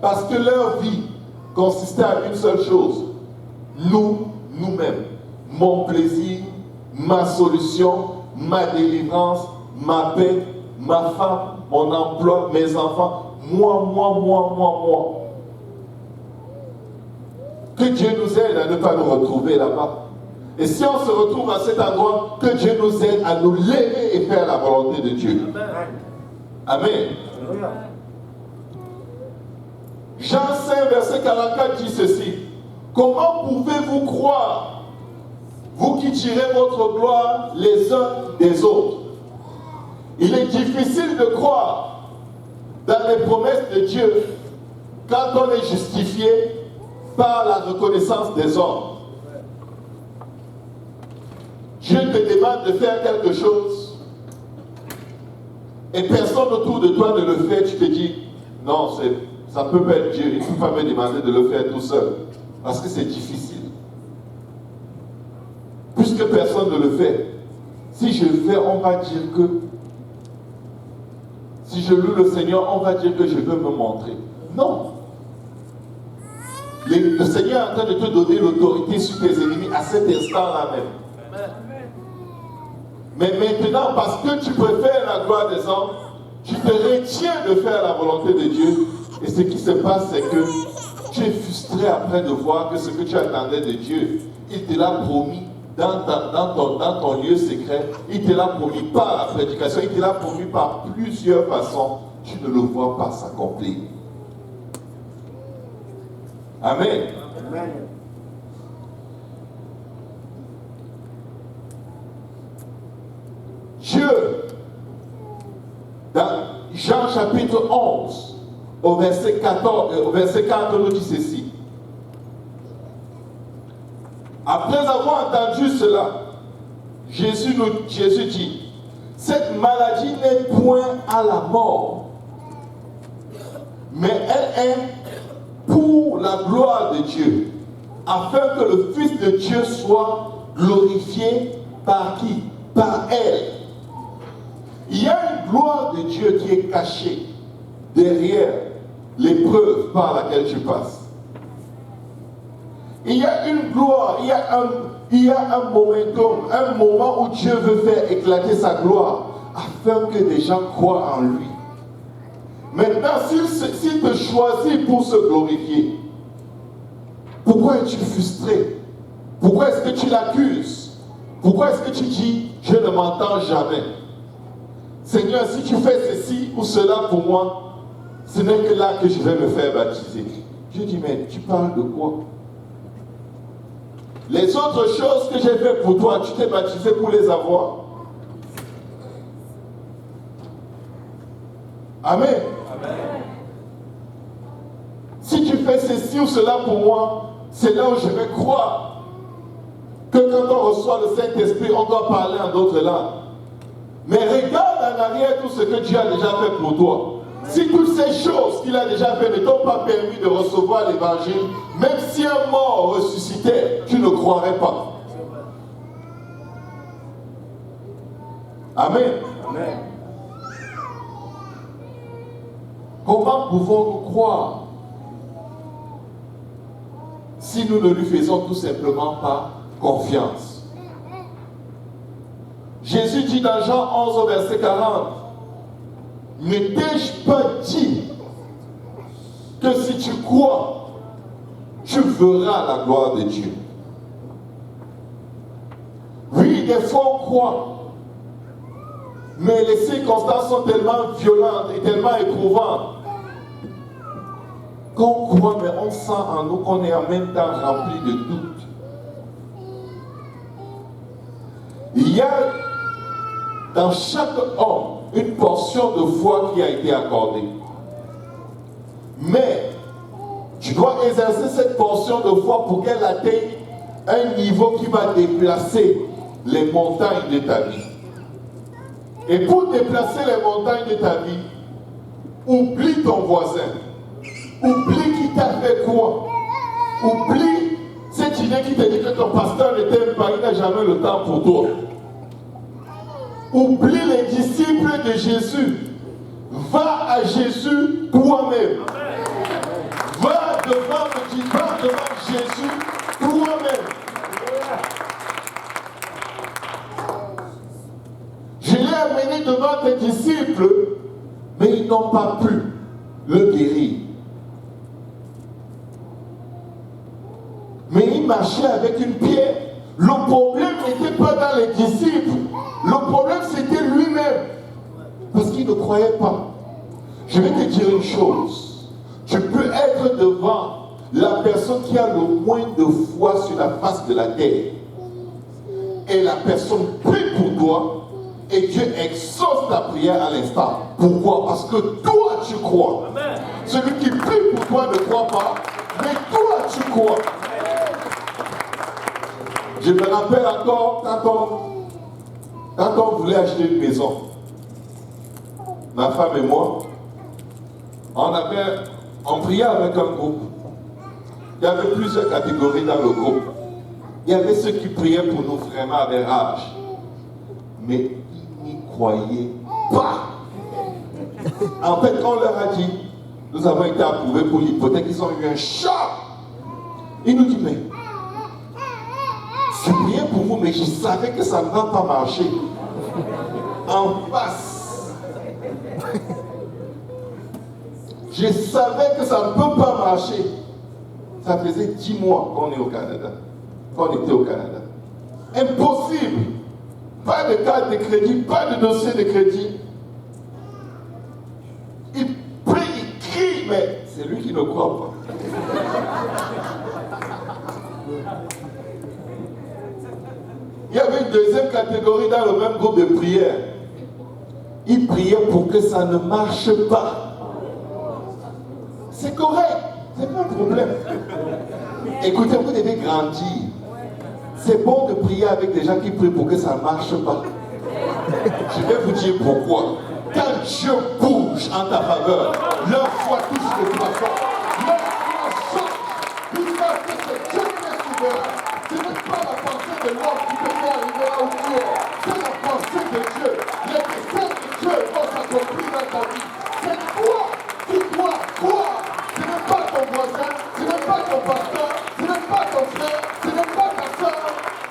Parce que leur vie consistait à une seule chose. Nous-mêmes. Mon plaisir, ma solution, ma délivrance, ma paix, ma femme, mon emploi, mes enfants. Moi. Que Dieu nous aide à ne pas nous retrouver là-bas. Et si on se retrouve à cet endroit, que Dieu nous aide à nous lever et faire la volonté de Dieu. Amen. Jean 5, verset 44 dit ceci. Comment pouvez-vous croire, vous qui tirez votre gloire les uns des autres? Il est difficile de croire dans les promesses de Dieu quand on est justifié par la reconnaissance des hommes. Dieu te demande de faire quelque chose et personne autour de toi ne le fait. Tu te dis, non, ça peut pas être Dieu, il ne faut pas me demander de le faire tout seul parce que c'est difficile. Puisque personne ne le fait, si je le fais, on va dire que, si je loue le Seigneur, on va dire que je veux me montrer. Non. Le Seigneur est en train de te donner l'autorité sur tes ennemis à cet instant-là même. Mais maintenant, parce que tu préfères la gloire des hommes, tu te retiens de faire la volonté de Dieu. Et ce qui se passe, c'est que tu es frustré après de voir que ce que tu attendais de Dieu, il te l'a promis dans ton lieu secret, il te l'a promis par la prédication, il te l'a promis par plusieurs façons. Tu ne le vois pas s'accomplir. Amen. Amen. Dieu, dans Jean chapitre 11, au verset 4, nous dit ceci. Après avoir entendu cela, Jésus dit, cette maladie n'est point à la mort, mais elle est pour la gloire de Dieu, afin que le Fils de Dieu soit glorifié par qui? Par elle. Il y a une gloire de Dieu qui est cachée derrière l'épreuve par laquelle tu passes. Il y a une gloire, il y a un momentum, un moment où Dieu veut faire éclater sa gloire afin que des gens croient en lui. Maintenant, s'il te choisit pour se glorifier, pourquoi es-tu frustré? Pourquoi est-ce que tu l'accuses? Pourquoi est-ce que tu dis, je ne m'entends jamais? Seigneur, si tu fais ceci ou cela pour moi, ce n'est que là que je vais me faire baptiser. Je dis, mais tu parles de quoi? Les autres choses que j'ai faites pour toi, tu t'es baptisé pour les avoir? Amen. Amen. Si tu fais ceci ou cela pour moi, c'est là où je vais croire que quand on reçoit le Saint-Esprit, on doit parler en d'autres langues. Mais regarde en arrière tout ce que Dieu a déjà fait pour toi. Si toutes ces choses qu'il a déjà fait ne t'ont pas permis de recevoir l'évangile, même si un mort ressuscitait, tu ne croirais pas. Amen. Amen. Comment pouvons-nous croire si nous ne lui faisons tout simplement pas confiance? Jésus dit dans Jean 11 au verset 40, ne t'ai-je pas dit que si tu crois, tu verras la gloire de Dieu? Oui, des fois on croit, mais les circonstances sont tellement violentes et tellement éprouvantes qu'on croit, mais on sent en nous qu'on est en même temps rempli de doutes. Il y a dans chaque homme une portion de foi qui a été accordée. Mais tu dois exercer cette portion de foi pour qu'elle atteigne un niveau qui va déplacer les montagnes de ta vie. Et pour déplacer les montagnes de ta vie, oublie ton voisin. Oublie qui t'a fait quoi. Oublie cette idée qui te dit que ton pasteur ne t'aime pas, il n'a jamais le temps pour toi. Oublie les disciples de Jésus. Va à Jésus toi-même. tu vas devant Jésus toi-même. Je l'ai amené devant tes disciples, mais ils n'ont pas pu le guérir. Mais il marchait avec une pierre. Le problème n'était pas dans les disciples. Le problème, c'était lui-même. Parce qu'il ne croyait pas. Je vais te dire une chose. Tu peux être devant la personne qui a le moins de foi sur la face de la terre. Et la personne prie pour toi. Et Dieu exauce ta prière à l'instant. Pourquoi? Parce que toi, tu crois. Amen. Celui qui prie pour toi ne croit pas. Mais toi, tu crois. Je me rappelle encore quand on voulait acheter une maison. Ma femme et moi, on priait avec un groupe. Il y avait plusieurs catégories dans le groupe. Il y avait ceux qui priaient pour nous vraiment avec rage. Mais ils n'y croyaient pas. En fait, quand on leur a dit, nous avons été approuvés pour l'hypothèque, ils ont eu un choc. Ils nous disent, mais je priais pour vous, mais je savais que ça ne va pas marcher. En face. Je savais que ça ne peut pas marcher. Ça faisait 10 mois qu'on est au Canada. Qu'on était au Canada. Impossible. Pas de carte de crédit, pas de dossier de crédit. Il prie, il crie, mais c'est lui qui ne croit pas. Il y avait une deuxième catégorie dans le même groupe de prière. Ils priaient pour que ça ne marche pas. C'est correct, c'est pas un problème. Écoutez, vous devez grandir. C'est bon de prier avec des gens qui prient pour que ça ne marche pas. Je vais vous dire pourquoi. Quand Dieu bouge en ta faveur, leur foi touche le plafond. Leur foi change. Ils savent que c'est Dieu qui est souverain. Ce n'est pas la pensée de l'homme qui peut faire arriver là où tu es. C'est la pensée de Dieu. Les desseins de Dieu vont s'accomplir dans ta vie. C'est toi qui dois croire. Ce n'est pas ton voisin, ce n'est pas ton pasteur, ce n'est pas ton frère, ce n'est pas ta soeur.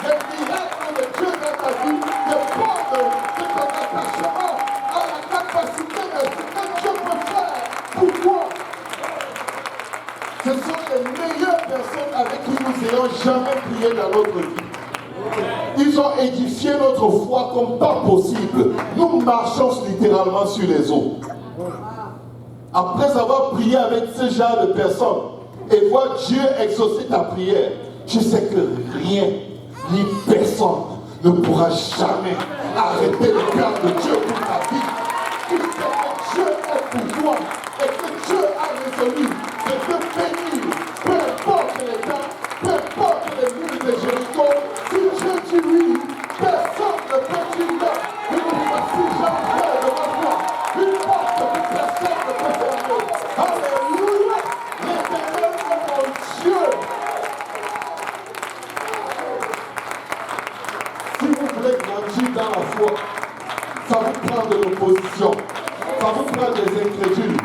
Les miracles de Dieu dans ta vie dépendent de ton attachement à la capacité de ce que Dieu peut faire pour toi. Ce sont les meilleures personnes avec qui nous n'ayons jamais prié dans notre vie. Ils ont édifié notre foi comme pas possible. Nous marchons littéralement sur les eaux. Après avoir prié avec ce genre de personnes et voir Dieu exaucer ta prière, tu sais que rien ni personne ne pourra jamais arrêter le cœur de Dieu pour ta vie. Tu sais que Dieu est pour toi et que Dieu a résolu de te bénir. Peu importe les temps, peu importe les murs de Jéricho, si Dieu dit oui, personne ne peut dire non. Et nous voici jamais devant toi. Une porte que personne ne peut fermer. Alléluia! L'Éternel est mon Dieu. Si vous voulez grandir dans la foi, ça vous prend de l'opposition, ça vous prend des incrédules.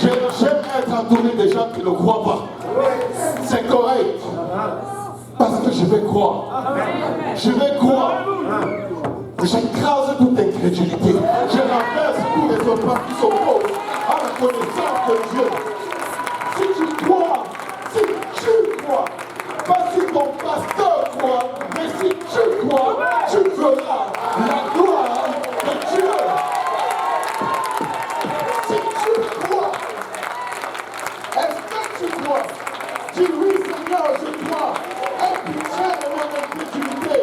J'aime être entouré des gens qui ne croient pas. C'est correct. Parce que je vais croire. Je vais croire. J'écrase toute incrédulité. Je renverse tous les opposants qui s'opposent à la connaissance de Dieu. Si tu crois, pas si ton pasteur croit, mais si tu crois, tu verras la gloire de Dieu. Si tu crois, est-ce que tu crois? Dis oui Seigneur, je crois. Aie pitié de mon incrédulité.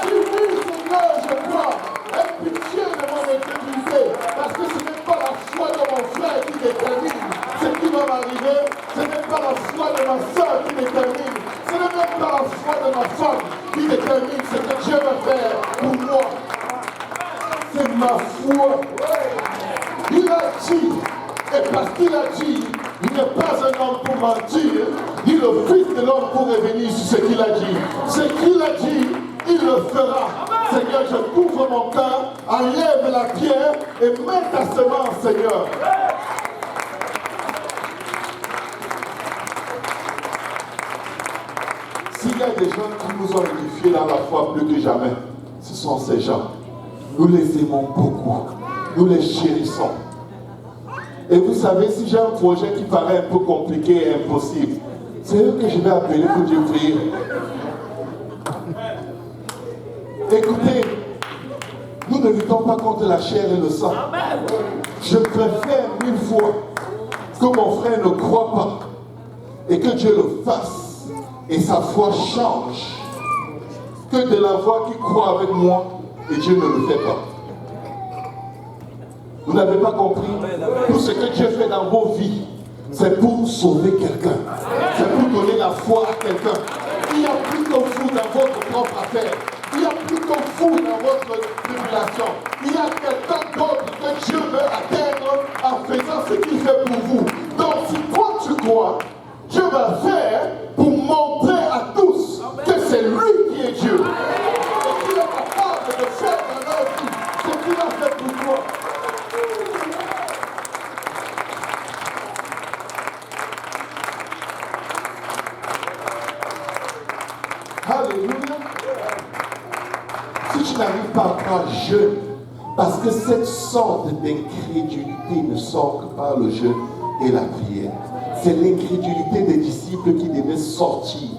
Dis oui Seigneur, je crois. Aie pitié de mon incrédulité. Parce que ce n'est pas la foi de mon frère qui détermine ce qui va m'arriver. Ce n'est pas la foi de ma soeur qui détermine. Ce n'est même pas la foi de ma femme qui détermine ce que Dieu va faire pour moi. C'est ma foi. Il a dit, et parce qu'il a dit, il n'est pas un homme pour mentir, ni le Fils de l'homme pour revenir sur ce qu'il a dit. Ce qu'il a dit, il le fera. Seigneur, je couvre mon cœur, enlève la pierre et mets ta semence, Seigneur. a des gens qui nous ont édifiés dans la foi plus que jamais. Ce sont ces gens. Nous les aimons beaucoup. Nous les chérissons. Et vous savez, si j'ai un projet qui paraît un peu compliqué et impossible, c'est eux que je vais appeler pour Dieu prier. Écoutez, nous ne luttons pas contre la chair et le sang. Je préfère 1000 fois que mon frère ne croit pas et que Dieu le fasse et sa foi change que de la voix qui croit avec moi et Dieu ne le fait pas. Vous n'avez pas compris? Tout ce que Dieu fait dans vos vies, c'est pour sauver quelqu'un. C'est pour donner la foi à quelqu'un. Il y a plus de vous dans votre propre affaire. Il y a plus de vous dans votre tribulation. Il y a quelqu'un d'autre que Dieu veut atteindre en faisant ce qu'il fait pour vous. Donc si toi tu crois, Dieu va le faire pour montrer à tous que c'est lui qui est Dieu. Et qu'il est capable de faire dans leur vie ce qu'il a fait pour toi. Alléluia. Si tu n'arrives pas à croire jeûne, parce que cette sorte d'incrédulité ne sort que par le jeûne et la prière. C'est l'incrédulité des disciples qui devait sortir.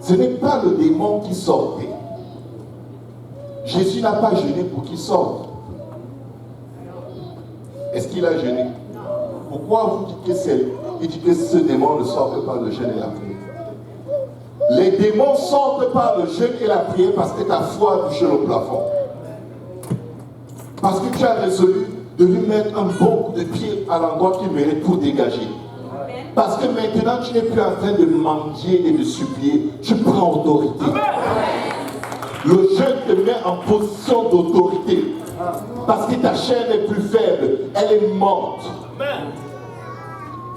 Ce n'est pas le démon qui sortait. Jésus n'a pas jeûné pour qu'il sorte. Est-ce qu'il a jeûné? Pourquoi vous dites que ce démon ne sort que par le jeûne et la prière? Les démons sortent par le jeûne et la prière parce que ta foi a touché le plafond. Parce que tu as résolu de lui mettre un bon coup de pied à l'endroit qu'il mérite pour dégager. Parce que maintenant tu n'es plus en train de mendier et de supplier, tu prends autorité. Le jeûne te met en position d'autorité. Parce que ta chair n'est plus faible, elle est morte.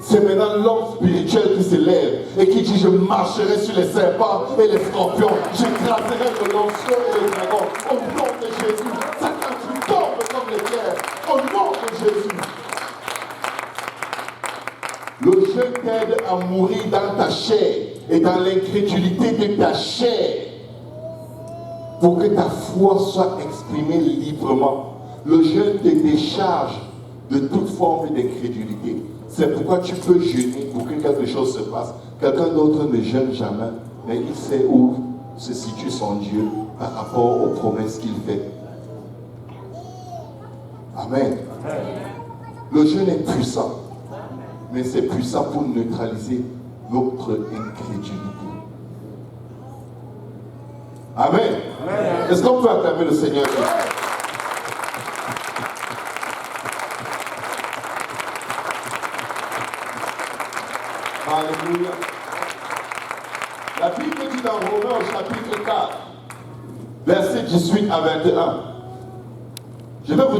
C'est maintenant l'homme spirituel qui se lève et qui dit: je marcherai sur les serpents et les scorpions, j'écraserai le lionceau et le dragon au nom de Jésus. Satan, tu tombes comme les pierres au nom de Jésus. Le jeûne t'aide à mourir dans ta chair et dans l'incrédulité de ta chair pour que ta foi soit exprimée librement. Le jeûne te décharge de toute forme d'incrédulité. C'est pourquoi tu peux jeûner pour que quelque chose se passe. Quelqu'un d'autre ne jeûne jamais, mais il sait où se situe son Dieu par rapport aux promesses qu'il fait. Amen. Le jeûne est puissant, mais c'est puissant pour neutraliser notre incrédulité. Amen. Est-ce qu'on peut acclamer le Seigneur? Alléluia. La Bible dit dans Romains au chapitre 4, versets 18 à 21. Je vais vous dire